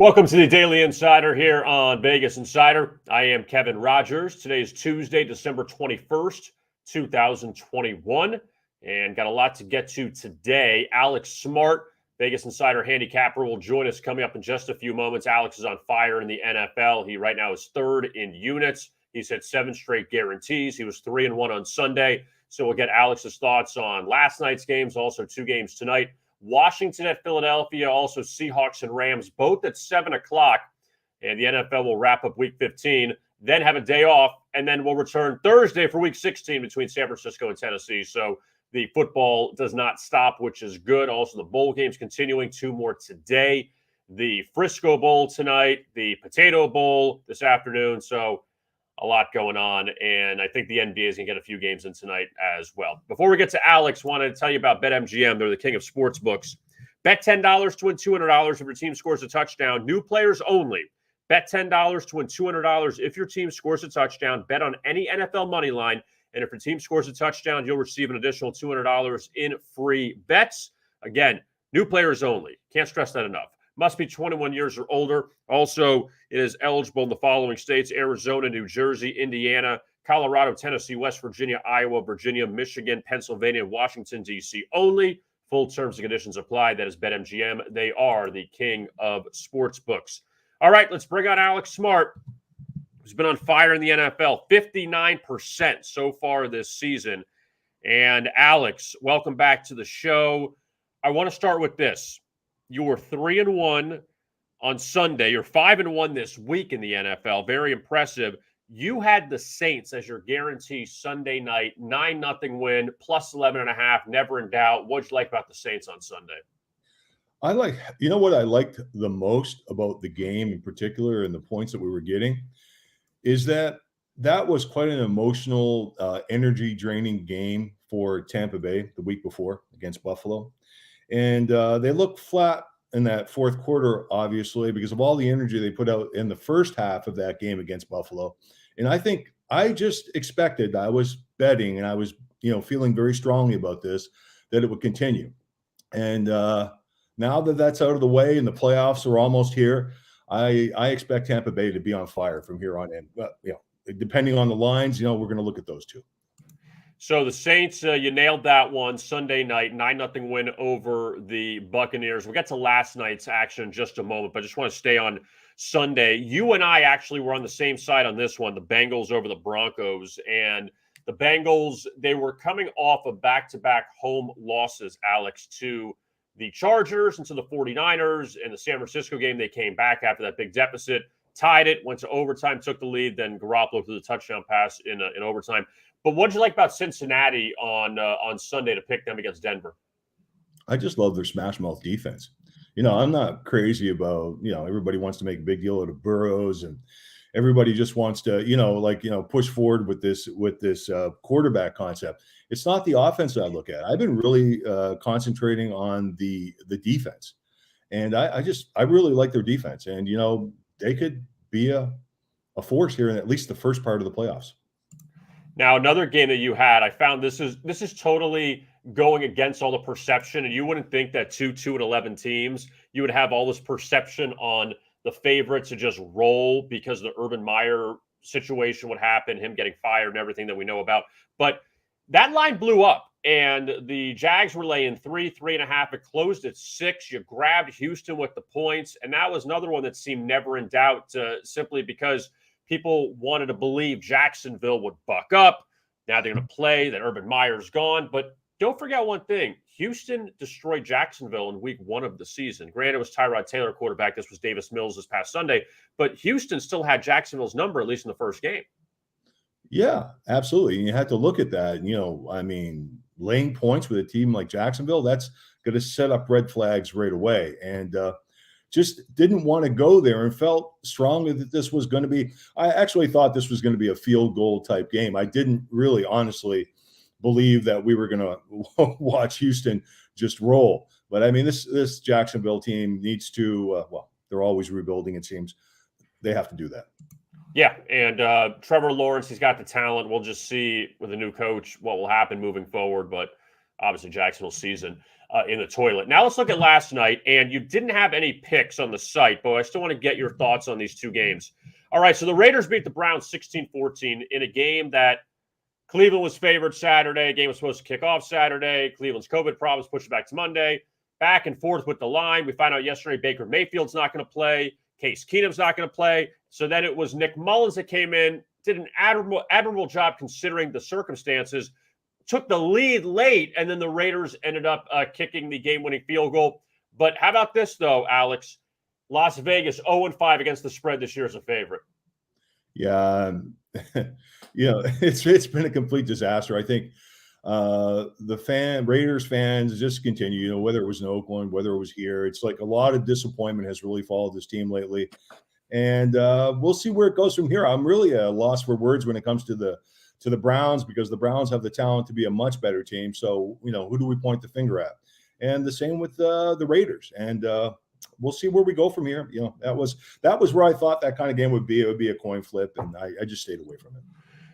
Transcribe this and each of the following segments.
Welcome to the Daily Insider here on Vegas Insider. I am Kevin Rogers. Today is Tuesday, December 21st, 2021, and got a lot to get to today. Alex Smart, Vegas Insider handicapper, will join us coming up in just a few moments. Alex is on fire in the NFL. He right now is third in units. He's had 7 straight guarantees. He was 3-1 on Sunday. So we'll get Alex's thoughts on last night's games, also 2 games tonight. Washington at Philadelphia, also Seahawks and Rams, both at 7 o'clock. And the NFL will wrap up Week 15, then have a day off, and then we'll return Thursday for Week 16 between San Francisco and Tennessee. So the football does not stop, which is good. Also, the bowl games continuing, 2 more today. The Frisco Bowl tonight, the Potato Bowl this afternoon. So a lot going on, and I think the NBA is going to get a few games in tonight as well. Before we get to Alex, wanted to tell you about BetMGM. They're the king of sports books. Bet $10 to win $200 if your team scores a touchdown. New players only. Bet $10 to win $200 if your team scores a touchdown. Bet on any NFL money line, and if your team scores a touchdown, you'll receive an additional $200 in free bets. Again, new players only. Can't stress that enough. Must be 21 years or older. Also, it is eligible in the following states: Arizona, New Jersey, Indiana, Colorado, Tennessee, West Virginia, Iowa, Virginia, Michigan, Pennsylvania, and Washington, D.C. only. Full terms and conditions apply. That is BetMGM. They are the king of sports books. All right, let's bring on Alex Smart, who's been on fire in the NFL, 59% so far this season. And Alex, welcome back to the show. I want to start with this. You were 3-1 on Sunday. You're 5-1 this week in the NFL. Very impressive. You had the Saints as your guarantee Sunday night, 9-0 win, plus 11.5, never in doubt. What'd you like about the Saints on Sunday? You know what I liked the most about the game in particular and the points that we were getting is that was quite an emotional, energy draining game for Tampa Bay the week before against Buffalo. And they looked flat in that fourth quarter, obviously, because of all the energy they put out in the first half of that game against Buffalo. And I think I just expected, I was betting, and I was, feeling very strongly about this, that it would continue. And now that that's out of the way and the playoffs are almost here, I expect Tampa Bay to be on fire from here on in. But, depending on the lines, we're going to look at those two. So the Saints, you nailed that one Sunday night, 9-0 win over the Buccaneers. We'll get to last night's action in just a moment, but I just want to stay on Sunday. You and I actually were on the same side on this one, the Bengals over the Broncos. And the Bengals, they were coming off of back-to-back home losses, Alex, to the Chargers and to the 49ers. In the San Francisco game, they came back after that big deficit, tied it, went to overtime, took the lead, then Garoppolo threw the touchdown pass in overtime. But what did you like about Cincinnati on Sunday to pick them against Denver? I just love their smash mouth defense. I'm not crazy about, everybody wants to make a big deal out of Burrows, and everybody just wants to, push forward with this quarterback concept. It's not the offense that I look at. I've been really concentrating on the defense, and I really like their defense, and they could be a force here in at least the first part of the playoffs. Now, another game that you had, I found this is totally going against all the perception, and you wouldn't think that 2-2-11 teams, you would have all this perception on the favorites to just roll because the Urban Meyer situation would happen, him getting fired and everything that we know about. But that line blew up, and the Jags were laying 3.5. It closed at 6. You grabbed Houston with the points, and that was another one that seemed never in doubt simply because people wanted to believe Jacksonville would buck up. Now they're going to play, that Urban Meyer's gone. But don't forget one thing. Houston destroyed Jacksonville in week 1 of the season. Granted, it was Tyrod Taylor quarterback. This was Davis Mills this past Sunday. But Houston still had Jacksonville's number, at least in the first game. Yeah, absolutely. And you had to look at that. Laying points with a team like Jacksonville, that's going to set up red flags right away. And just didn't want to go there and felt strongly that this was going to be – I actually thought this was going to be a field goal type game. I didn't really honestly believe that we were going to watch Houston just roll. But, this Jacksonville team needs to they're always rebuilding, it seems. They have to do that. Yeah, and Trevor Lawrence, he's got the talent. We'll just see with a new coach what will happen moving forward. But obviously Jacksonville season in the toilet. Now let's look at last night, and you didn't have any picks on the site, but I still want to get your thoughts on these two games. All right, so the Raiders beat the Browns 16-14 in a game that Cleveland was favored Saturday. Game was supposed to kick off Saturday. Cleveland's COVID problems pushed it back to Monday. Back and forth with the line. We found out yesterday Baker Mayfield's not going to play. Case Keenum's not going to play. So then it was Nick Mullins that came in, did an admirable job considering the circumstances, took the lead late, and then the Raiders ended up kicking the game-winning field goal. But how about this, though, Alex? Las Vegas 0-5 against the spread this year as a favorite. Yeah, it's been a complete disaster. I think the Raiders fans just continue, whether it was in Oakland, whether it was here, it's like a lot of disappointment has really followed this team lately. And we'll see where it goes from here. I'm really a loss for words when it comes to the Browns, because the Browns have the talent to be a much better team. So, who do we point the finger at? And the same with the Raiders. And we'll see where we go from here. That was where I thought that kind of game would be. It would be a coin flip, and I just stayed away from it.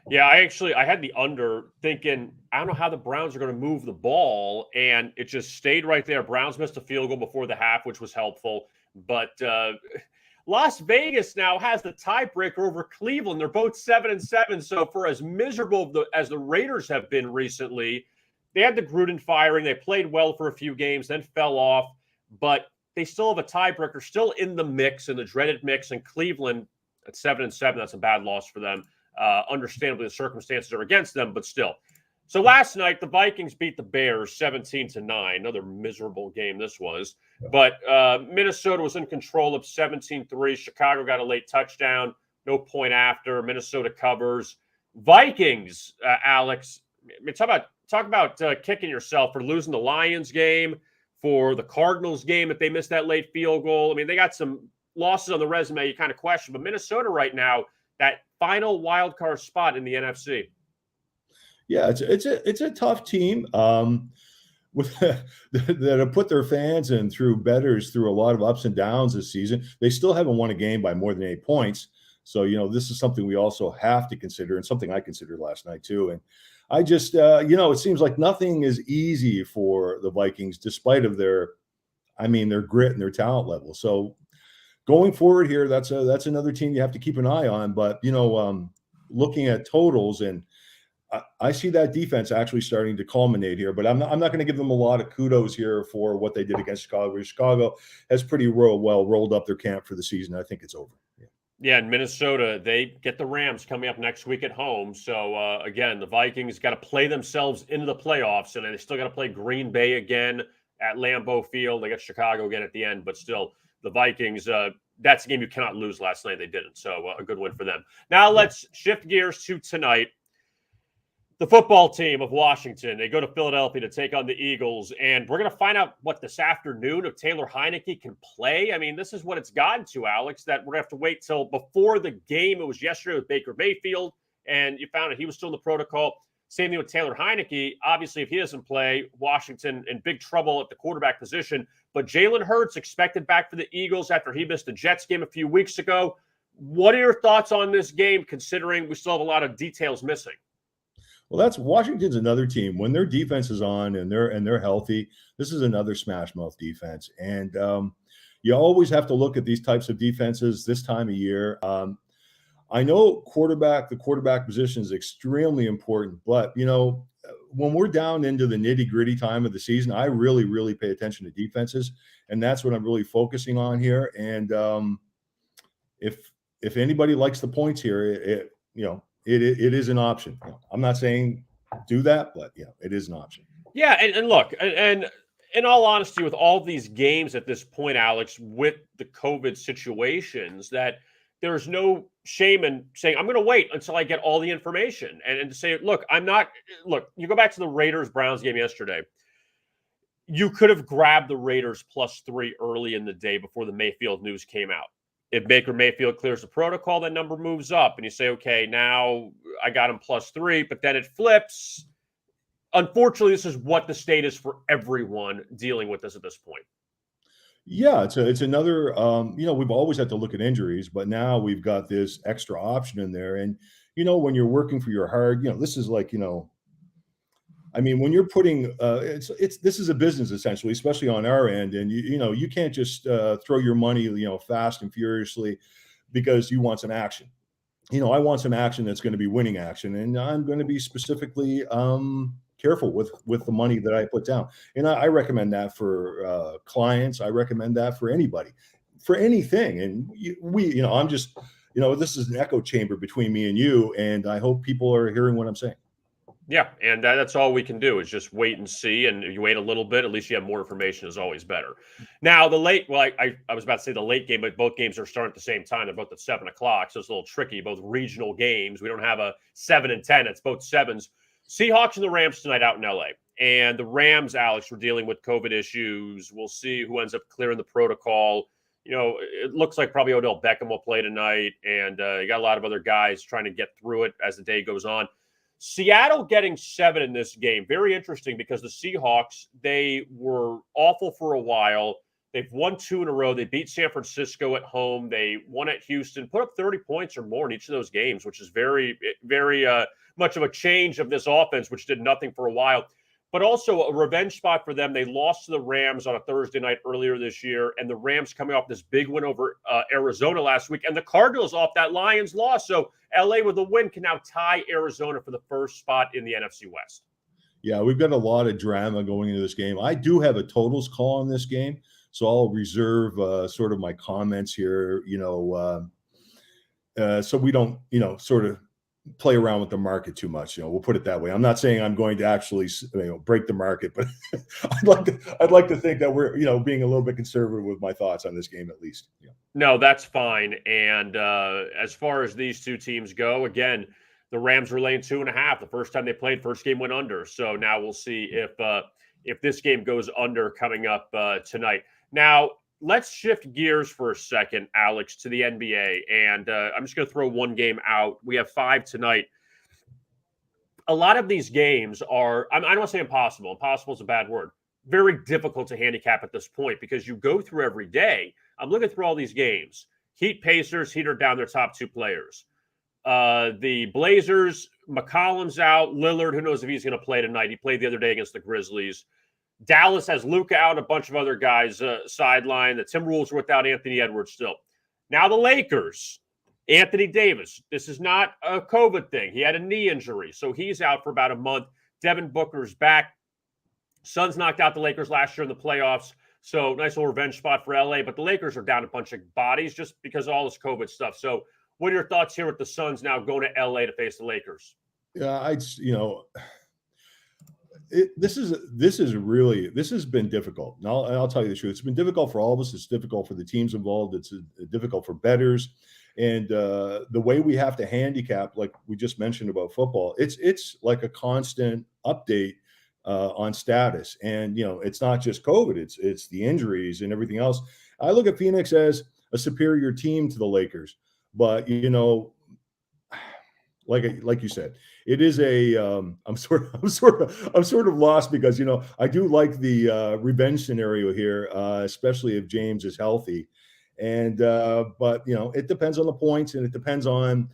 Yeah, I had the under, thinking, I don't know how the Browns are going to move the ball, and it just stayed right there. Browns missed a field goal before the half, which was helpful. But Las Vegas now has the tiebreaker over Cleveland. They're both 7-7. So for as miserable as the Raiders have been recently, they had the Gruden firing. They played well for a few games, then fell off. But they still have a tiebreaker, still in the mix, in the dreaded mix. And Cleveland at 7-7, that's a bad loss for them. Understandably, the circumstances are against them, but still. So last night, the Vikings beat the Bears 17-9. Another miserable game this was. But Minnesota was in control of 17-3. Chicago got a late touchdown. No point after. Minnesota covers. Vikings, Alex, I mean, talk about kicking yourself for losing the Lions game, for the Cardinals game if they missed that late field goal. I mean, they got some losses on the resume you kind of question. But Minnesota right now, that final wild card spot in the NFC. Yeah, it's a tough team that have put their fans in through a lot of ups and downs this season. They still haven't won a game by more than 8 points. So, this is something we also have to consider, and something I considered last night too. And I just, it seems like nothing is easy for the Vikings, despite of their grit and their talent level. So going forward here, that's another team you have to keep an eye on. But, looking at totals, and I see that defense actually starting to culminate here, but I'm not going to give them a lot of kudos here for what they did against Chicago. Chicago has pretty well rolled up their camp for the season. I think it's over. Yeah, in Minnesota, they get the Rams coming up next week at home. So, again, the Vikings got to play themselves into the playoffs, and they still got to play Green Bay again at Lambeau Field. They got Chicago again at the end, but still, the Vikings, that's a game you cannot lose. Last night they didn't, so a good win for them. Now let's shift gears to tonight. The football team of Washington, they go to Philadelphia to take on the Eagles, and we're going to find out what this afternoon if Taylor Heineke can play. I mean, this is what it's gotten to, Alex, that we're going to have to wait till before the game. It was yesterday with Baker Mayfield, and you found out he was still in the protocol. Same thing with Taylor Heineke. Obviously, if he doesn't play, Washington in big trouble at the quarterback position. But Jalen Hurts expected back for the Eagles after he missed the Jets game a few weeks ago. What are your thoughts on this game, considering we still have a lot of details missing? Well, that's Washington's another team. When their defense is on and they're healthy, this is another smash mouth defense. And you always have to look at these types of defenses this time of year. I know the quarterback position is extremely important, but when we're down into the nitty-gritty time of the season, I really, really pay attention to defenses, and that's what I'm really focusing on here. And if anybody likes the points here, it is an option. I'm not saying do that, but it is an option. Yeah, and look, and in all honesty, with all these games at this point, Alex, with the COVID situations, that there's no shame in saying, I'm going to wait until I get all the information. And to say, look, you go back to the Raiders-Browns game yesterday. You could have grabbed the Raiders +3 early in the day before the Mayfield news came out. If Baker Mayfield clears the protocol, that number moves up. And you say, okay, now I got him +3, but then it flips. Unfortunately, this is what the state is for everyone dealing with this at this point. Yeah, it's another, we've always had to look at injuries, but now we've got this extra option in there. And, when you're working for your hard, this is like, I mean, when you're putting, this is a business essentially, especially on our end, and you can't just throw your money, fast and furiously because you want some action. I want some action that's going to be winning action, and I'm going to be specifically careful with the money that I put down. And I recommend that for clients. I recommend that for anybody, for anything. And I'm just, this is an echo chamber between me and you, and I hope people are hearing what I'm saying. Yeah, and that's all we can do is just wait and see. And you wait a little bit, at least you have more information is always better. Now, I was about to say the late game, but both games are starting at the same time. They're both at 7 o'clock, so it's a little tricky. Both regional games. We don't have a 7 and 10. It's both 7s. Seahawks and the Rams tonight out in LA. And the Rams, Alex, were dealing with COVID issues. We'll see who ends up clearing the protocol. It looks like probably Odell Beckham will play tonight. And you got a lot of other guys trying to get through it as the day goes on. Seattle getting 7 in this game. Very interesting because the Seahawks, they were awful for a while. They've won 2 in a row. They beat San Francisco at home. They won at Houston, put up 30 points or more in each of those games, which is very, very much of a change of this offense, which did nothing for a while. But also a revenge spot for them. They lost to the Rams on a Thursday night earlier this year, and the Rams coming off this big win over Arizona last week, and the Cardinals off that Lions loss. So LA with a win can now tie Arizona for the first spot in the NFC West. Yeah, we've got a lot of drama going into this game. I do have a totals call on this game, so I'll reserve sort of my comments here, so we don't, sort of play around with the market too much. We'll put it that way. I'm not saying I'm going to actually, break the market, but I'd like to think that we're, being a little bit conservative with my thoughts on this game at least. Yeah. No, that's fine. And as far as these two teams go, again, the Rams were laying 2.5 the first time they played. First game went under. So now we'll see if this game goes under coming up tonight. Now, let's shift gears for a second, Alex, to the NBA. And I'm just going to throw one game out. We have 5 tonight. A lot of these games are, I don't want to say impossible. Impossible is a bad word. Very difficult to handicap at this point because you go through every day. I'm looking through all these games. Heat, Pacers, Heat are down their top 2 players. The Blazers, McCollum's out. Lillard, who knows if he's going to play tonight. He played the other day against the Grizzlies. Dallas has Luka out, a bunch of other guys sidelined. The Timberwolves are without Anthony Edwards still. Now the Lakers, Anthony Davis. This is not a COVID thing. He had a knee injury, so he's out for about a month. Devin Booker's back. Suns knocked out the Lakers last year in the playoffs, so nice little revenge spot for LA. But the Lakers are down a bunch of bodies just because of all this COVID stuff. So what are your thoughts here with the Suns now going to LA to face the Lakers? Yeah, this has been difficult. And I'll tell you the truth. It's been difficult for all of us. It's difficult for the teams involved. It's difficult for bettors. And the way we have to handicap, like we just mentioned about football, it's like a constant update on status. And, it's not just COVID. It's the injuries and everything else. I look at Phoenix as a superior team to the Lakers. But, like you said, it is I'm sort of lost because, I do like the revenge scenario here, especially if James is healthy. And but, it depends on the points and it depends on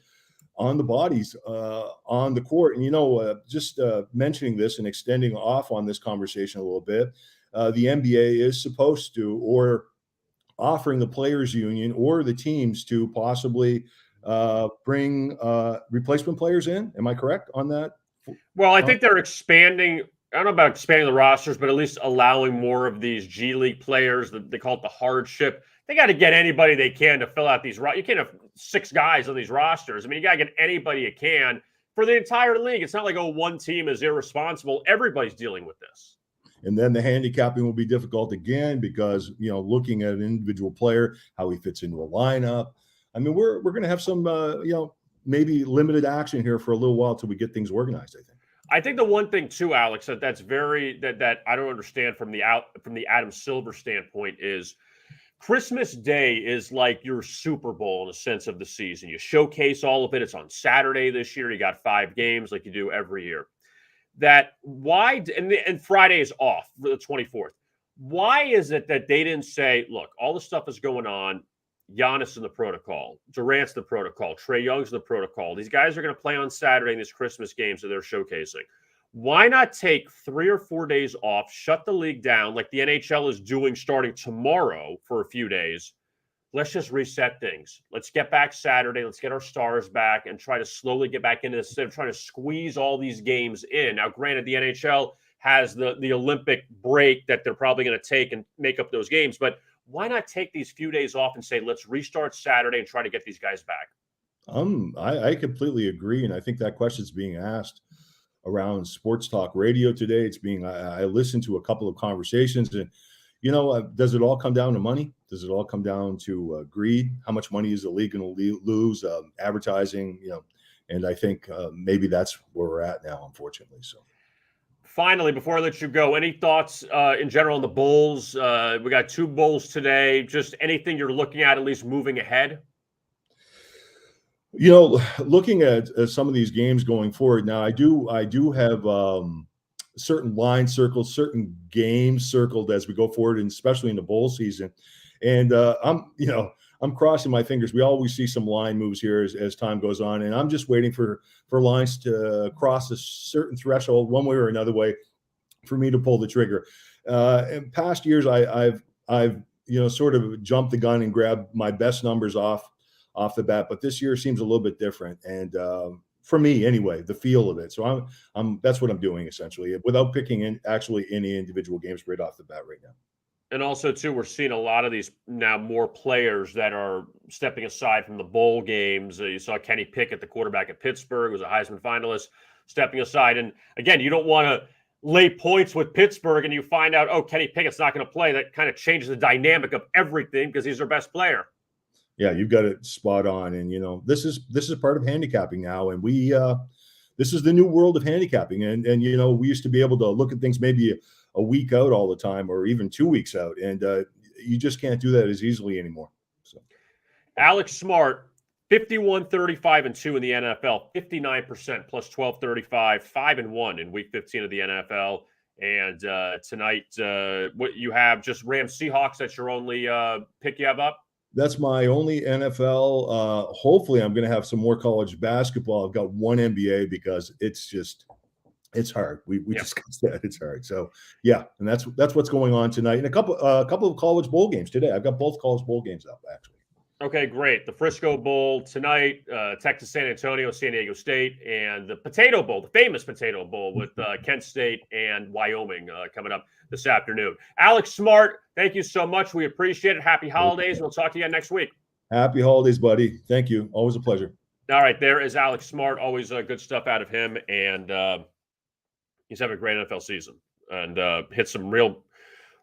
the bodies on the court. And, just mentioning this and extending off on this conversation a little bit, the NBA is supposed to, or offering the players union or the teams to possibly bring replacement players in. Am I correct on that? Well, I think they're expanding. I don't know about expanding the rosters, but at least allowing more of these G League players. They call it the hardship. They got to get anybody they can to fill out these. You can't have 6 guys on these rosters. I mean, you got to get anybody you can for the entire league. It's not like, one team is irresponsible. Everybody's dealing with this. And then the handicapping will be difficult again because, looking at an individual player, how he fits into a lineup. I mean, we're going to have some, maybe limited action here for a little while till we get things organized, I think. I think the one thing too, Alex, that's very that I don't understand from the Adam Silver standpoint is Christmas Day is like your Super Bowl in a sense of the season. You showcase all of it. It's on Saturday this year. You got 5 games like you do every year. And Friday is off for the 24th. Why is it that they didn't say, look, all the stuff is going on. Giannis in the protocol, Durant's the protocol, Trae Young's in the protocol. These guys are going to play on Saturday in these Christmas games that they're showcasing. Why not take 3 or 4 days off, shut the league down like the NHL is doing starting tomorrow for a few days? Let's just reset things. Let's get back Saturday. Let's get our stars back and try to slowly get back into this instead of trying to squeeze all these games in. Now, granted, the NHL has the Olympic break that they're probably going to take and make up those games, but why not take these few days off and say, let's restart Saturday and try to get these guys back? I completely agree, and I think that question is being asked around sports talk radio today. It's being I listened to a couple of conversations, and does it all come down to money? Does it all come down to greed? How much money is the league going to lose? Advertising, and I think maybe that's where we're at now, unfortunately. So. Finally, before I let you go, any thoughts in general on the Bulls? We got 2 Bulls today. Just anything you're looking at least moving ahead? Looking at some of these games going forward now, I do have certain line circles, certain games circled as we go forward, and especially in the bowl season. And I'm crossing my fingers. We always see some line moves here as time goes on, and I'm just waiting for lines to cross a certain threshold one way or another way for me to pull the trigger. In past years, I've sort of jumped the gun and grabbed my best numbers off the bat, but this year seems a little bit different. And for me, anyway, the feel of it. So I'm that's what I'm doing essentially, without picking in actually any individual games right off the bat right now. And also, too, we're seeing a lot of these now more players that are stepping aside from the bowl games. You saw Kenny Pickett, the quarterback at Pittsburgh, was a Heisman finalist, stepping aside. And again, you don't want to lay points with Pittsburgh and you find out, oh, Kenny Pickett's not going to play. That kind of changes the dynamic of everything because he's their best player. Yeah, you've got it spot on. And, this is part of handicapping now. And this is the new world of handicapping. And we used to be able to look at things maybe a week out all the time, or even 2 weeks out. And you just can't do that as easily anymore. So, Alex Smart, 51-35-2 in the NFL, 59% plus 12-35, 5-1 in week 15 of the NFL. And tonight, what you have, just Rams Seahawks, that's your only pick you have up? That's my only NFL. Hopefully I'm going to have some more college basketball. I've got one NBA because it's hard. We discussed that. It's hard. So yeah, and that's what's going on tonight. And a couple of college bowl games today. I've got both college bowl games up actually. Okay, great. The Frisco Bowl tonight, Texas, San Antonio, San Diego State, and the Potato Bowl, the famous Potato Bowl with Kent State and Wyoming coming up this afternoon. Alex Smart, thank you so much. We appreciate it. Happy holidays. We'll talk to you again next week. Happy holidays, buddy. Thank you. Always a pleasure. All right, there is Alex Smart. Always good stuff out of him, and he's having a great NFL season and hit some real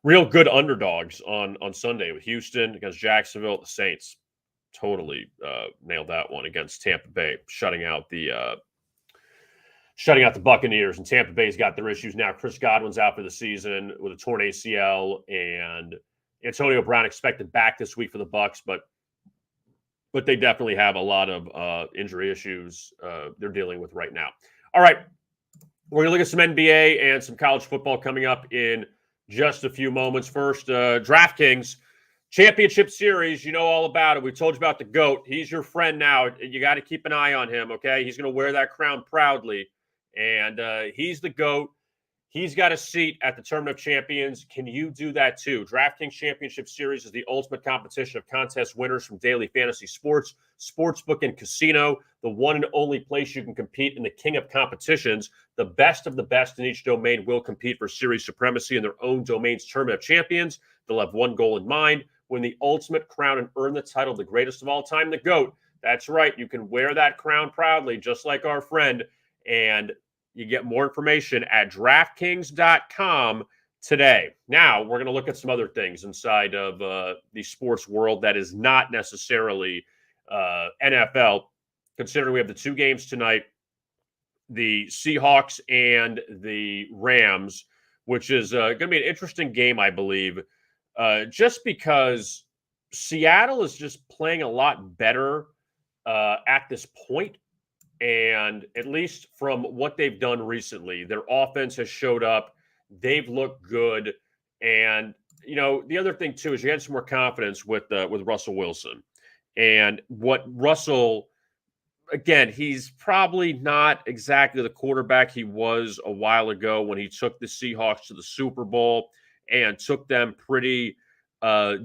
good underdogs on Sunday with Houston against Jacksonville. The Saints totally nailed that one against Tampa Bay, shutting out the Buccaneers. And Tampa Bay's got their issues now. Chris Godwin's out for the season with a torn ACL, and Antonio Brown expected back this week for the Bucs, but they definitely have a lot of injury issues they're dealing with right now. All right, we're going to look at some NBA and some college football coming up in just a few moments. First, DraftKings Championship Series, you know all about it. We told you about the GOAT. He's your friend now. You got to keep an eye on him, okay? He's going to wear that crown proudly, and he's the GOAT. He's got a seat at the Tournament of Champions. Can you do that too? DraftKings Championship Series is the ultimate competition of contest winners from daily fantasy sports, sportsbook, and casino, the one and only place you can compete in the king of competitions. The best of the best in each domain will compete for series supremacy in their own domain's Tournament of Champions. They'll have one goal in mind: win the ultimate crown and earn the title of the greatest of all time, the GOAT. That's right. You can wear that crown proudly, just like our friend. And you get more information at DraftKings.com today. Now, we're going to look at some other things inside of the sports world that is not necessarily NFL, considering we have the 2 games tonight, the Seahawks and the Rams, which is going to be an interesting game, I believe, just because Seattle is just playing a lot better at this point. And at least from what they've done recently, their offense has showed up. They've looked good. And, the other thing, too, is you had some more confidence with Russell Wilson. And what Russell again, he's probably not exactly the quarterback he was a while ago when he took the Seahawks to the Super Bowl and took them pretty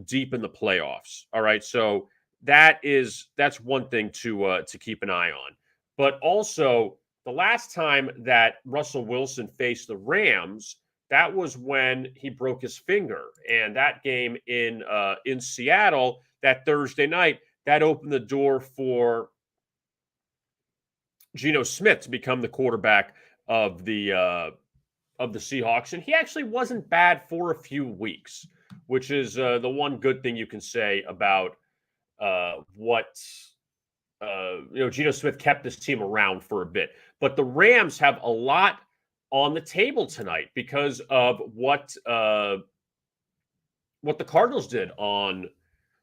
deep in the playoffs. All right, so that's one thing to keep an eye on. But also, the last time that Russell Wilson faced the Rams, that was when he broke his finger, and that game in Seattle that Thursday night that opened the door for Geno Smith to become the quarterback of the Seahawks, and he actually wasn't bad for a few weeks, which is the one good thing you can say about what Geno Smith kept this team around for a bit. But the Rams have a lot on the table tonight because of what the Cardinals did on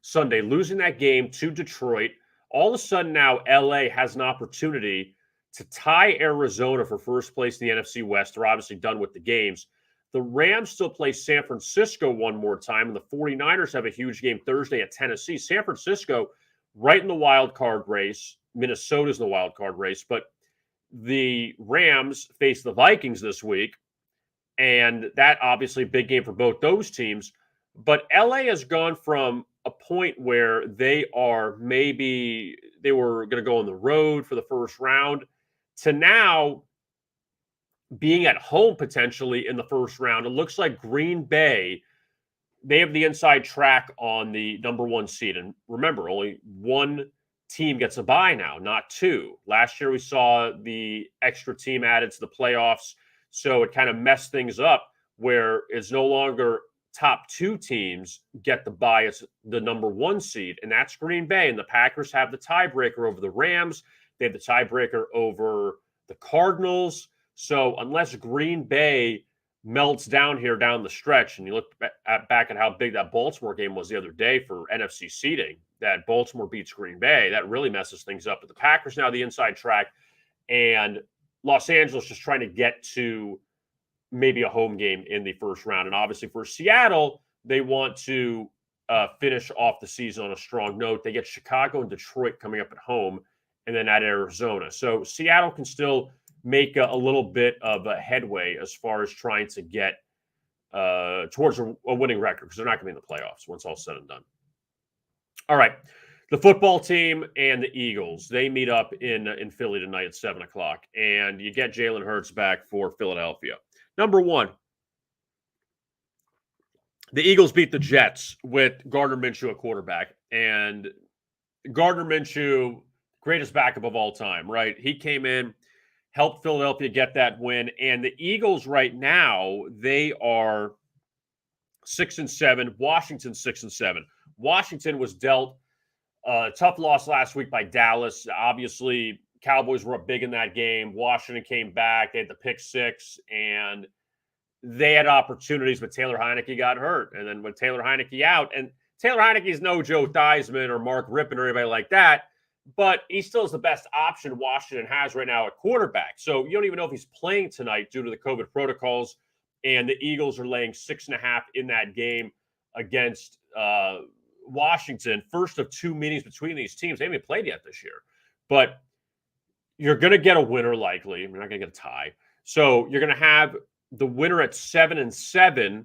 Sunday, losing that game to Detroit. All of a sudden now LA has an opportunity to tie Arizona for first place in the NFC West. They're obviously done with the games. The Rams still play San Francisco one more time, and the 49ers have a huge game Thursday at Tennessee. San Francisco right in the wild card race. Minnesota's in the wild card race, but the Rams face the Vikings this week, and that obviously big game for both those teams. But LA has gone from a point where they were going to go on the road for the first round to now being at home potentially in the first round. It looks like Green Bay, they have the inside track on the number one seed. And remember, only one team gets a bye now, not two. Last year we saw the extra team added to the playoffs, so it kind of messed things up where it's no longer top two teams get the bye as the number one seed, and that's Green Bay. And the Packers have the tiebreaker over the Rams. They have the tiebreaker over the Cardinals. So unless Green Bay melts down here down the stretch, and you look back at how big that Baltimore game was the other day for NFC seeding, that Baltimore beats Green Bay, that really messes things up. But the Packers now the inside track, and Los Angeles just trying to get to maybe a home game in the first round. And obviously for Seattle, they want to finish off the season on a strong note. They get Chicago and Detroit coming up at home, and then at Arizona. So Seattle can still make a little bit of a headway as far as trying to get towards a winning record, because they're not going to be in the playoffs once all said and done. All right. The football team and the Eagles, they meet up in Philly tonight at 7 o'clock, and you get Jalen Hurts back for Philadelphia. Number one, the Eagles beat the Jets with Gardner Minshew at quarterback, and Gardner Minshew, greatest backup of all time, right? He came in, helped Philadelphia get that win, and the Eagles right now, they are 6-7. Washington 6-7. Washington was dealt a tough loss last week by Dallas. Obviously, Cowboys were up big in that game. Washington came back. They had the pick six, and they had opportunities, but Taylor Heineke got hurt. And then with Taylor Heineke out, and Taylor Heineke is no Joe Theismann or Mark Rippon or anybody like that, but he still is the best option Washington has right now at quarterback. So you don't even know if he's playing tonight due to the COVID protocols. And the Eagles are laying 6.5 in that game against Washington. First of two meetings between these teams. They haven't played yet this year. But you're going to get a winner likely. You're not going to get a tie. So you're going to have the winner at 7-7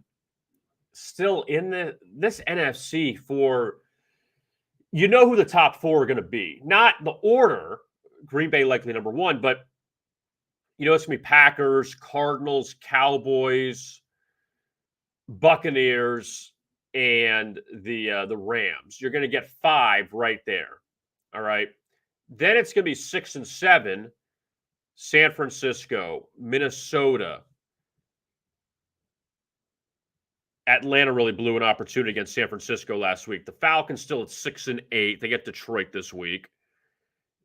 still in this NFC for, you know who the top four are going to be. Not the order, Green Bay likely number one, but you know it's going to be Packers, Cardinals, Cowboys, Buccaneers, and the Rams. You're going to get 5 right there. All right. Then it's going to be 6-7, San Francisco, Minnesota. Atlanta really blew an opportunity against San Francisco last week. The Falcons still at 6-8. They get Detroit this week.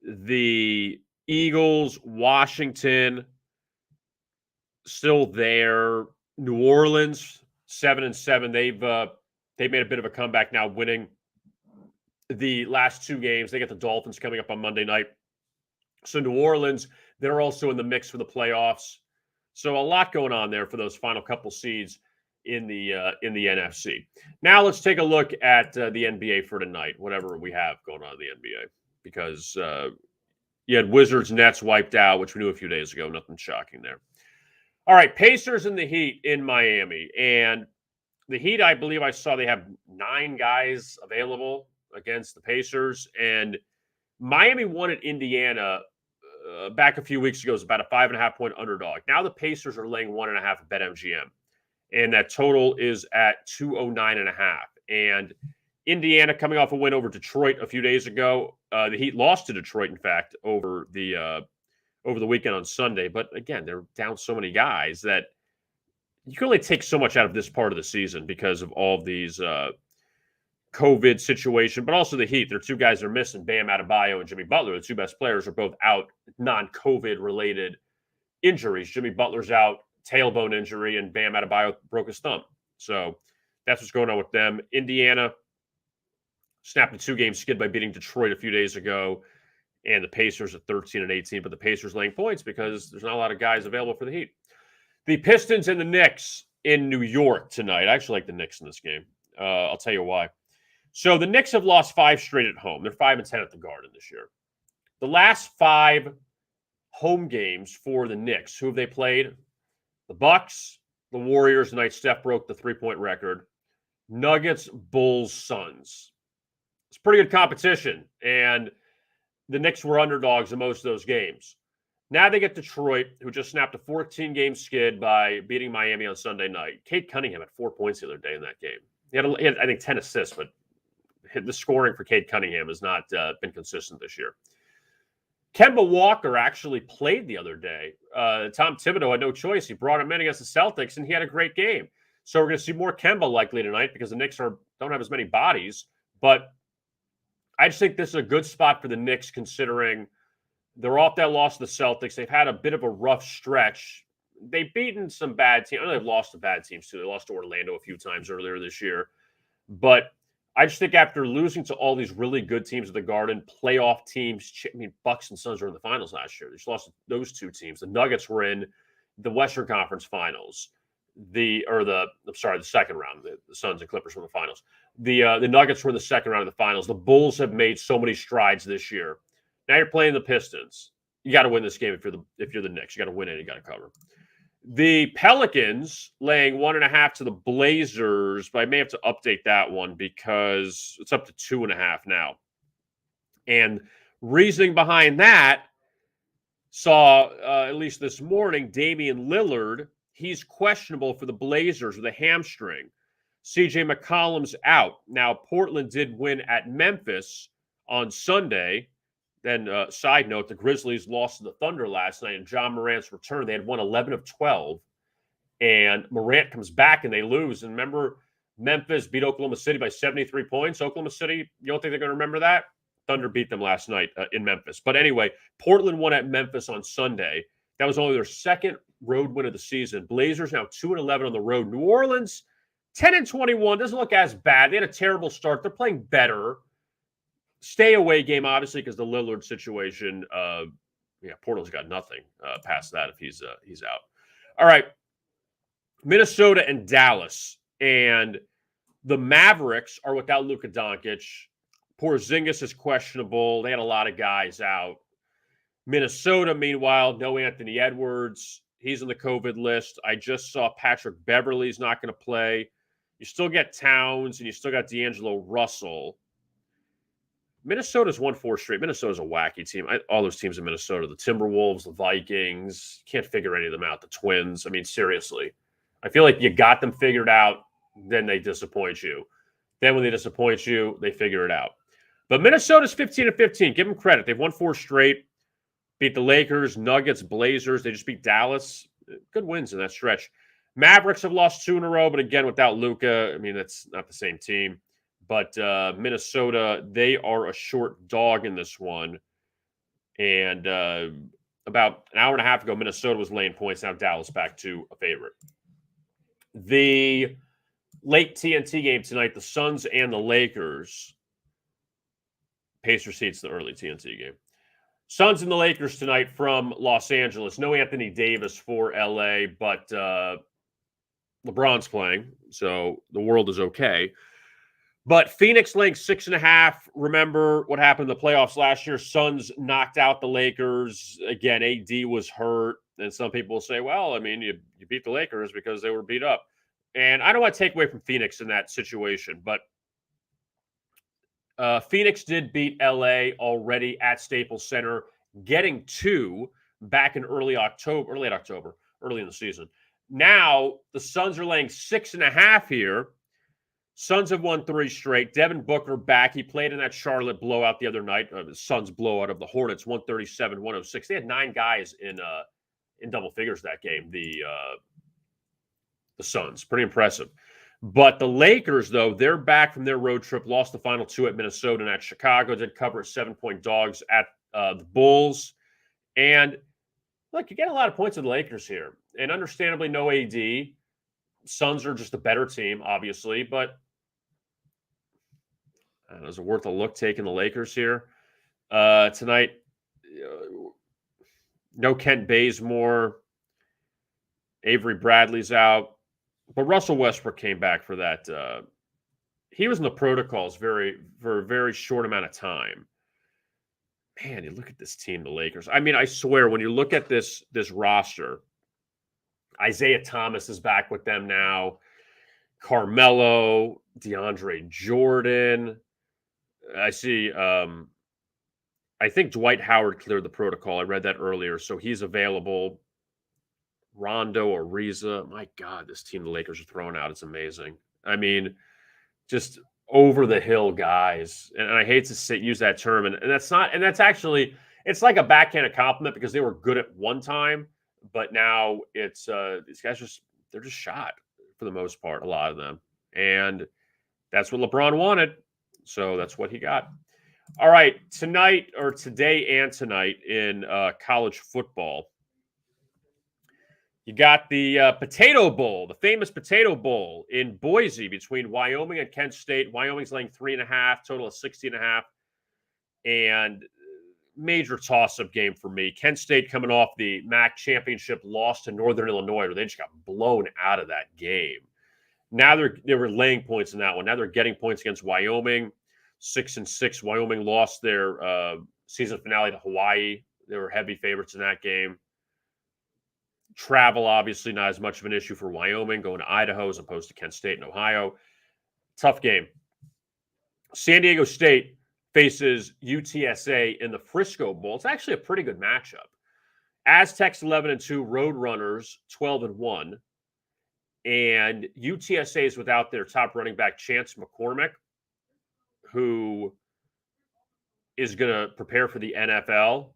The Eagles, Washington, still there. New Orleans, 7-7. They've made a bit of a comeback now, winning the last 2 games. They get the Dolphins coming up on Monday night. So New Orleans, they're also in the mix for the playoffs. So a lot going on there for those final couple seeds in the NFC. Now let's take a look at the NBA for tonight, whatever we have going on in the NBA, because You had Wizards, Nets wiped out, which we knew a few days ago. Nothing shocking there. All right, Pacers and the Heat in Miami. And the Heat, I believe I saw they have 9 guys available against the Pacers. And Miami won at Indiana back a few weeks ago. It was about a 5.5-point underdog. Now the Pacers are laying 1.5 at BetMGM. And that total is at 209.5. And Indiana coming off a win over Detroit a few days ago. The Heat lost to Detroit, in fact, over the weekend on Sunday. But again, they're down so many guys that you can only take so much out of this part of the season because of all of these COVID situation, but also the Heat. Their 2 guys are missing, Bam Adebayo and Jimmy Butler. The 2 best players are both out, non-COVID related injuries. Jimmy Butler's out, tailbone injury, and Bam Adebayo broke his thumb. So that's what's going on with them. Indiana snapped a 2-game skid by beating Detroit a few days ago, and the Pacers at 13-18, but the Pacers laying points because there's not a lot of guys available for the Heat. The Pistons and the Knicks in New York tonight. I actually like the Knicks in this game. I'll tell you why. So the Knicks have lost 5 straight at home. They're 5-10 at the Garden this year. The last 5 home games for the Knicks, who have they played? The Bucks, the Warriors, the night Steph broke the 3-point record. Nuggets, Bulls, Suns. It's pretty good competition, and the Knicks were underdogs in most of those games. Now they get Detroit, who just snapped a 14-game skid by beating Miami on Sunday night. Cade Cunningham had 4 points the other day in that game. He had I think, 10 assists, but the scoring for Cade Cunningham has not been consistent this year. Kemba Walker actually played the other day. Tom Thibodeau had no choice. He brought him in against the Celtics, and he had a great game. So we're going to see more Kemba likely tonight because the Knicks don't have as many bodies. But I just think this is a good spot for the Knicks considering they're off that loss to the Celtics. They've had a bit of a rough stretch. They've beaten some bad teams. I know they've lost to bad teams, too. They lost to Orlando a few times earlier this year. But I just think after losing to all these really good teams at the Garden, playoff teams, Bucks and Suns were in the finals last year. They just lost to those 2 teams. The Nuggets were in the Western Conference Finals. The second round. The Suns and Clippers were in the finals. The Nuggets were in the second round of the finals. The Bulls have made so many strides this year. Now you're playing the Pistons. You got to win this game if you're the Knicks. You got to win it. You got to cover. The Pelicans laying 1.5 to the Blazers, but I may have to update that one because it's up to 2.5 now. And reasoning behind that, saw at least this morning, Damian Lillard, he's questionable for the Blazers with a hamstring. CJ McCollum's out. Now, Portland did win at Memphis on Sunday. Then, side note, the Grizzlies lost to the Thunder last night, and John Morant's return. They had won 11 of 12, and Morant comes back, and they lose. And remember, Memphis beat Oklahoma City by 73 points. Oklahoma City, you don't think they're going to remember that? Thunder beat them last night in Memphis. But anyway, Portland won at Memphis on Sunday. That was only their second road win of the season. Blazers now 2-11 on the road. New Orleans, 10-21. Doesn't look as bad. They had a terrible start. They're playing better. Stay away game, obviously, because the Lillard situation. Portland's got nothing past that if he's out. All right, Minnesota and Dallas, and the Mavericks are without Luka Doncic. Porzingis is questionable. They had a lot of guys out. Minnesota, meanwhile, no Anthony Edwards. He's on the COVID list. I just saw Patrick Beverley's not going to play. You still get Towns, and you still got D'Angelo Russell. Minnesota's won 4 straight. Minnesota's a wacky team. All those teams in Minnesota, the Timberwolves, the Vikings, can't figure any of them out. The Twins. I mean, seriously. I feel like you got them figured out, then they disappoint you. Then when they disappoint you, they figure it out. But Minnesota's 15-15. Give them credit. They've won 4 straight. Beat the Lakers, Nuggets, Blazers. They just beat Dallas. Good wins in that stretch. Mavericks have lost 2 in a row, but again, without Luka, I mean, that's not the same team. But Minnesota, they are a short dog in this one. And about an hour and a half ago, Minnesota was laying points. Now Dallas back to a favorite. The late TNT game tonight, the Suns and the Lakers. Pacers seats the early TNT game. Suns and the Lakers tonight from Los Angeles. No Anthony Davis for LA, but LeBron's playing, so the world is okay. But Phoenix laying 6.5. Remember what happened in the playoffs last year? Suns knocked out the Lakers. Again, AD was hurt. And some people will say, well, I mean, you beat the Lakers because they were beat up. And I don't want to take away from Phoenix in that situation, but Phoenix did beat LA already at Staples Center, getting 2 back in early in the season. Now the Suns are laying 6.5 here. Suns have won 3 straight. Devin Booker back. He played in that Charlotte blowout the other night. The Suns blowout of the Hornets, 137-106. They had 9 guys in double figures that game. The Suns, pretty impressive. But the Lakers, though, they're back from their road trip. Lost the final 2 at Minnesota and at Chicago. Did cover as 7-point dogs at the Bulls. And look, you get a lot of points with the Lakers here, and understandably, no AD. Suns are just a better team, obviously, but is it worth a look taking the Lakers here tonight? No Kent Bazemore. Avery Bradley's out, but Russell Westbrook came back for that. He was in the protocols for a very short amount of time. Man, you look at this team, the Lakers. I mean, I swear, when you look at this roster, Isaiah Thomas is back with them now. Carmelo, DeAndre Jordan. I see. I think Dwight Howard cleared the protocol. I read that earlier, so he's available. Rondo or Ariza. My God, this team the Lakers are throwing out, it's amazing. I mean, just over the hill guys. And I hate to use that term, and that's actually, it's like a backhanded compliment because they were good at one time, but now it's these guys they're just shot for the most part, a lot of them. And that's what LeBron wanted. So that's what he got. All right, today and tonight in college football, you got the Potato Bowl, the famous Potato Bowl in Boise between Wyoming and Kent State. Wyoming's laying 3.5, total of 60.5. And major toss-up game for me. Kent State coming off the MAC championship loss to Northern Illinois, where they just got blown out of that game. Now they were laying points in that one. Now they're getting points against Wyoming. 6-6. Wyoming lost their season finale to Hawaii. They were heavy favorites in that game. Travel, obviously, not as much of an issue for Wyoming, going to Idaho as opposed to Kent State and Ohio. Tough game. San Diego State faces UTSA in the Frisco Bowl. It's actually a pretty good matchup. Aztecs 11-2, Roadrunners 12-1, and UTSA is without their top running back Chance McCormick, who is going to prepare for the NFL.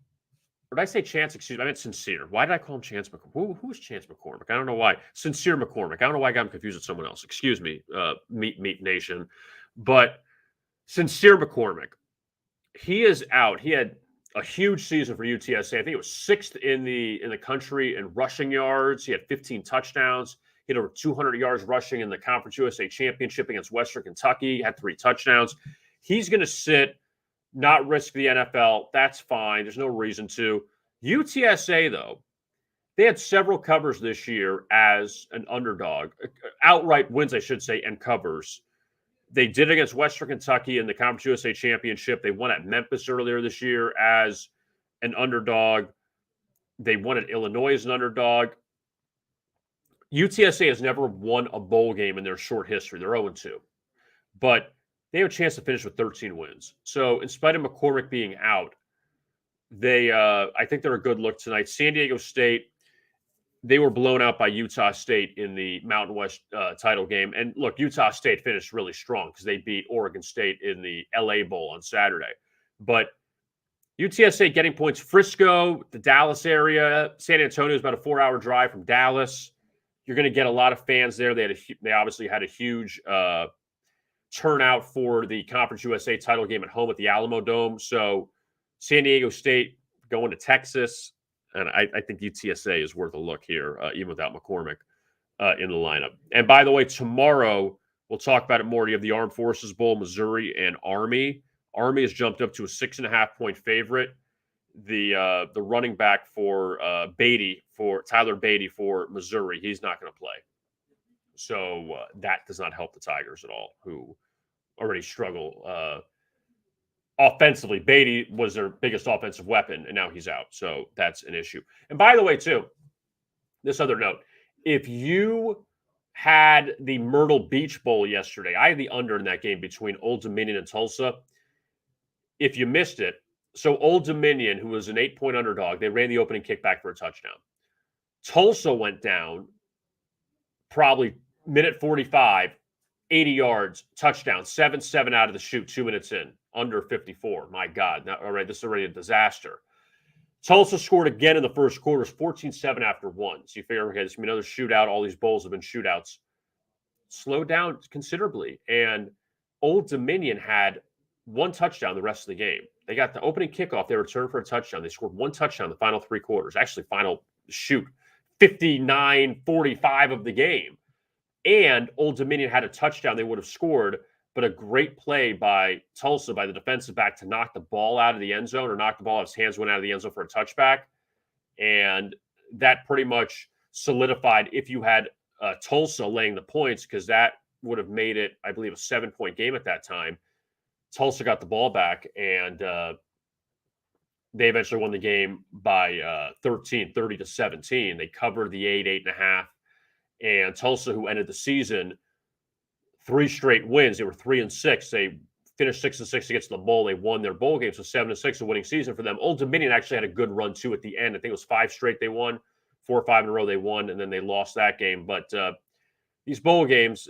Or did I say Chance? Excuse me. I meant Sincere. Why did I call him Chance McCormick? Who is Chance McCormick? I don't know why. Sincere McCormick. I don't know why I got him confused with someone else. Excuse me, Meat Nation. But Sincere McCormick, he is out. He had a huge season for UTSA. I think it was 6th in the country in rushing yards. He had 15 touchdowns. He had over 200 yards rushing in the Conference USA Championship against Western Kentucky. He had 3 touchdowns. He's going to sit, not risk the NFL. That's fine. There's no reason to. UTSA, though, they had several covers this year as an underdog. Outright wins, I should say, and covers. They did against Western Kentucky in the Conference USA Championship. They won at Memphis earlier this year as an underdog. They won at Illinois as an underdog. UTSA has never won a bowl game in their short history. They're 0-2. But they have a chance to finish with 13 wins. So in spite of McCormick being out, I think they're a good look tonight. San Diego State, they were blown out by Utah State in the Mountain West title game. And look, Utah State finished really strong because they beat Oregon State in the LA Bowl on Saturday. But UTSA getting points. Frisco, the Dallas area, San Antonio is about a 4-hour drive from Dallas. You're going to get a lot of fans there. They obviously had a huge turnout for the Conference USA title game at home at the Alamo Dome. So San Diego State going to Texas, and I think UTSA is worth a look here, even without McCormick in the lineup. And by the way, tomorrow, we'll talk about it more. You have the Armed Forces Bowl, Missouri and Army. Army has jumped up to a 6.5-point favorite. The running back for Tyler Beatty for Missouri, he's not going to play. So that does not help the Tigers at all, who already struggle offensively. Beatty was their biggest offensive weapon, and now he's out. So that's an issue. And by the way, too, this other note, if you had the Myrtle Beach Bowl yesterday, I had the under in that game between Old Dominion and Tulsa. If you missed it, so Old Dominion, who was an 8-point underdog, they ran the opening kickback for a touchdown. Tulsa went down probably minute 45, 80 yards, touchdown, 7-7 out of the shoot, 2 minutes in, under 54. My God. Now, all right, this is already a disaster. Tulsa scored again in the first quarter, 14-7 after one. So you figure, okay, this is another shootout. All these bowls have been shootouts. Slowed down considerably. And Old Dominion had one touchdown the rest of the game. They got the opening kickoff. They returned for a touchdown. They scored one touchdown in the final three quarters. Actually, final shoot, 59-45 of the game. And Old Dominion had a touchdown they would have scored, but a great play by Tulsa, by the defensive back, to knock the ball out of the end zone, or knock the ball out of his hands, went out of the end zone for a touchback. And that pretty much solidified if you had Tulsa laying the points, because that would have made it, I believe, a 7-point game at that time. Tulsa got the ball back, and they eventually won the game by 13, 30-17. They covered the 8.5. And Tulsa, who ended the season 3 straight wins, they were 3-6. They finished 6-6 to get to the bowl. They won their bowl game, so 7-6, a winning season for them. Old Dominion actually had a good run too at the end. I think it was 5 straight they won, 4 or 5 in a row they won, and then they lost that game. But these bowl games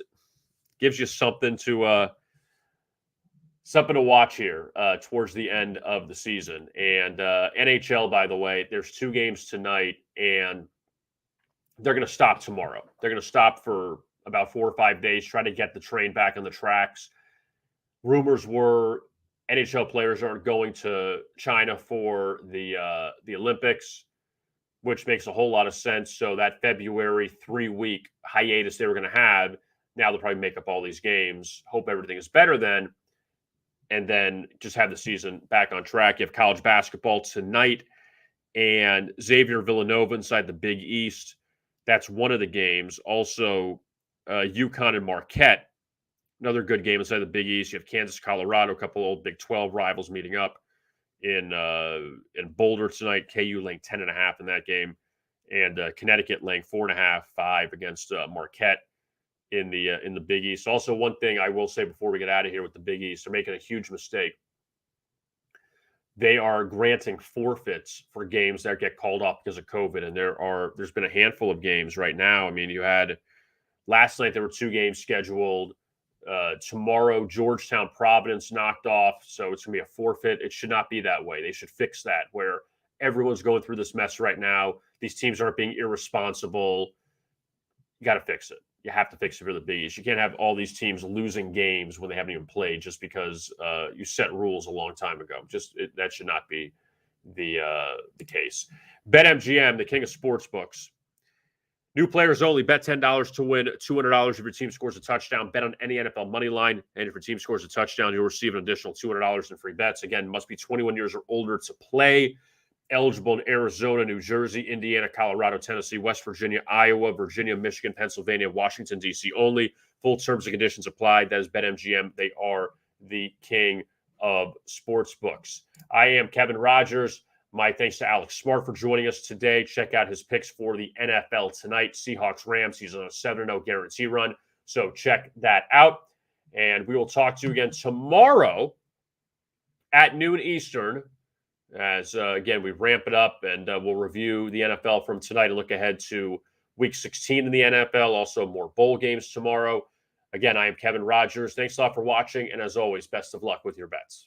gives you something to watch here towards the end of the season. And NHL, by the way, there's 2 games tonight, and they're going to stop tomorrow. They're going to stop for about 4 or 5 days, try to get the train back on the tracks. Rumors were NHL players aren't going to China for the Olympics, which makes a whole lot of sense. So that February 3-week hiatus they were going to have, now they'll probably make up all these games, hope everything is better then, and then just have the season back on track. You have college basketball tonight, and Xavier Villanova inside the Big East. That's one of the games. Also, UConn and Marquette, another good game inside the Big East. You have Kansas, Colorado, a couple old Big 12 rivals meeting up in Boulder tonight. KU laying 10.5 in that game, and Connecticut laying 4.5, 5 against Marquette in the Big East. Also, one thing I will say before we get out of here with the Big East, they're making a huge mistake. They are granting forfeits for games that get called off because of COVID, and there's been a handful of games right now. I mean, you had last night there were 2 games scheduled. Tomorrow, Georgetown, Providence knocked off, so it's going to be a forfeit. It should not be that way. They should fix that, where everyone's going through this mess right now. These teams aren't being irresponsible. You got to fix it. You have to fix it for the Big East. You can't have all these teams losing games when they haven't even played just because you set rules a long time ago. That should not be the case. BetMGM, the king of sports books. New players only. Bet $10 to win $200 if your team scores a touchdown. Bet on any NFL money line, and if your team scores a touchdown, you'll receive an additional $200 in free bets. Again, must be 21 years or older to play. Eligible in Arizona, New Jersey, Indiana, Colorado, Tennessee, West Virginia, Iowa, Virginia, Michigan, Pennsylvania, Washington, D.C. only. Full terms and conditions applied. That is BetMGM. They are the king of sports books. I am Kevin Rogers. My thanks to Alex Smart for joining us today. Check out his picks for the NFL tonight. Seahawks, Rams. He's on a 7-0 guarantee run. So check that out. And we will talk to you again tomorrow at noon Eastern. As, again, we ramp it up, and we'll review the NFL from tonight and look ahead to Week 16 in the NFL, also more bowl games tomorrow. Again, I am Kevin Rogers. Thanks a lot for watching, and as always, best of luck with your bets.